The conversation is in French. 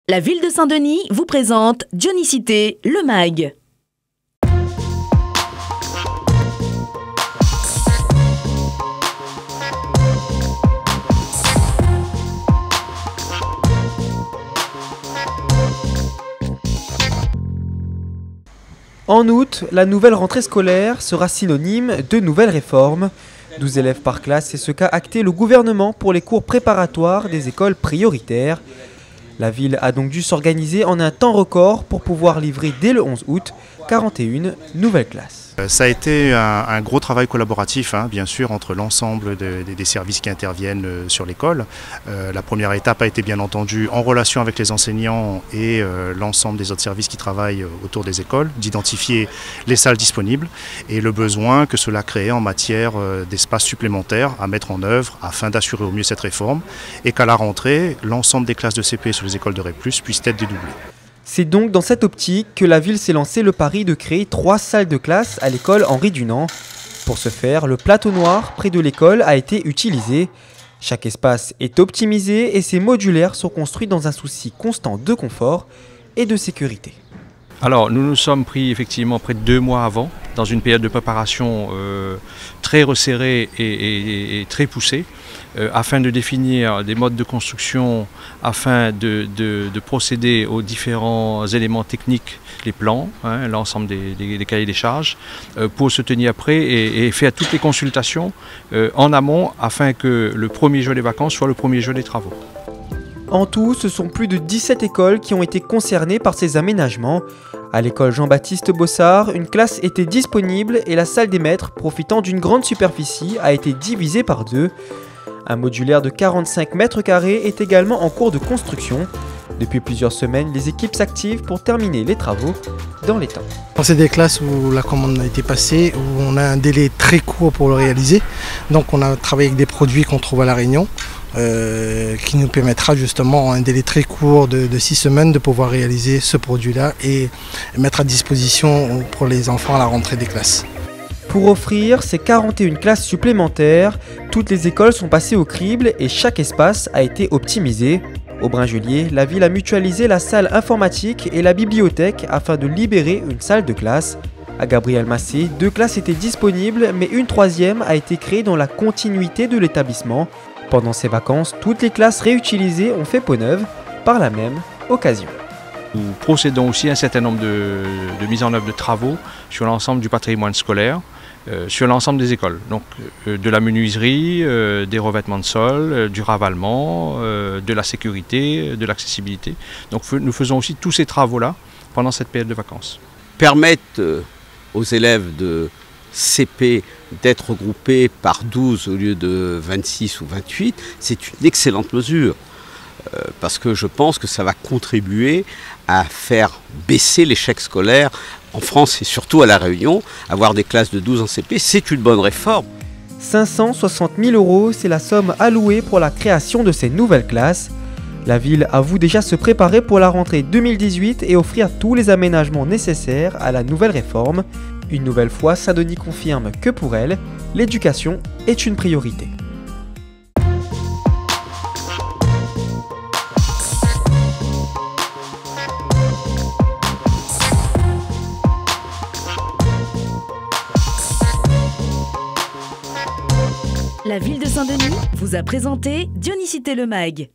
La ville de Saint-Denis vous présente Dionicité, le MAG. En août, la nouvelle rentrée scolaire sera synonyme de nouvelles réformes. 12 élèves par classe, c'est ce qu'a acté le gouvernement pour les cours préparatoires des écoles prioritaires. La ville a donc dû s'organiser en un temps record pour pouvoir livrer dès le 11 août 41 nouvelles classes. Ça a été un gros travail collaboratif, bien sûr, entre l'ensemble des services qui interviennent sur l'école. La première étape a été bien entendu en relation avec les enseignants et l'ensemble des autres services qui travaillent autour des écoles, d'identifier les salles disponibles et le besoin que cela crée en matière d'espace supplémentaires à mettre en œuvre afin d'assurer au mieux cette réforme et qu'à la rentrée, l'ensemble des classes de CP sur les écoles de REP+, puissent être dédoublées. C'est donc dans cette optique que la ville s'est lancé le pari de créer 3 salles de classe à l'école Henri Dunant. Pour ce faire, le plateau noir près de l'école a été utilisé. Chaque espace est optimisé et ces modulaires sont construits dans un souci constant de confort et de sécurité. Alors nous nous sommes pris effectivement près de 2 mois avant, dans une période de préparation très resserrée et très poussée, afin de définir des modes de construction, afin de procéder aux différents éléments techniques, les plans, l'ensemble des cahiers des charges, pour se tenir prêt et faire toutes les consultations en amont, afin que le premier jour des vacances soit le premier jour des travaux. En tout, ce sont plus de 17 écoles qui ont été concernées par ces aménagements. À l'école Jean-Baptiste Bossard, une classe était disponible et la salle des maîtres, profitant d'une grande superficie, a été divisée par 2. Un modulaire de 45 mètres carrés est également en cours de construction. Depuis plusieurs semaines, les équipes s'activent pour terminer les travaux dans les temps. C'est des classes où la commande a été passée, où on a un délai très court pour le réaliser. Donc on a travaillé avec des produits qu'on trouve à La Réunion, qui nous permettra justement en un délai très court de 6 semaines de pouvoir réaliser ce produit-là et mettre à disposition pour les enfants à la rentrée des classes. Pour offrir ces 41 classes supplémentaires, toutes les écoles sont passées au crible et chaque espace a été optimisé. Au Bringelier, la ville a mutualisé la salle informatique et la bibliothèque afin de libérer une salle de classe. À Gabriel Massé, 2 classes étaient disponibles, mais une 3e a été créée dans la continuité de l'établissement. Pendant ces vacances, toutes les classes réutilisées ont fait peau neuve par la même occasion. Nous procédons aussi à un certain nombre de mises en œuvre de travaux sur l'ensemble du patrimoine scolaire, sur l'ensemble des écoles. Donc de la menuiserie, des revêtements de sol, du ravalement, de la sécurité, de l'accessibilité. Donc nous faisons aussi tous ces travaux-là pendant cette période de vacances. Permettre aux élèves de CP d'être regroupés par 12 au lieu de 26 ou 28, c'est une excellente mesure. Parce que je pense que ça va contribuer à faire baisser l'échec scolaire en France et surtout à La Réunion. Avoir des classes de 12 en CP, c'est une bonne réforme. 560 000 €, c'est la somme allouée pour la création de ces nouvelles classes. La ville avoue déjà se préparer pour la rentrée 2018 et offrir tous les aménagements nécessaires à la nouvelle réforme. Une nouvelle fois, Saint-Denis confirme que pour elle, l'éducation est une priorité. La ville de Saint-Denis vous a présenté Dionicité, le MAG.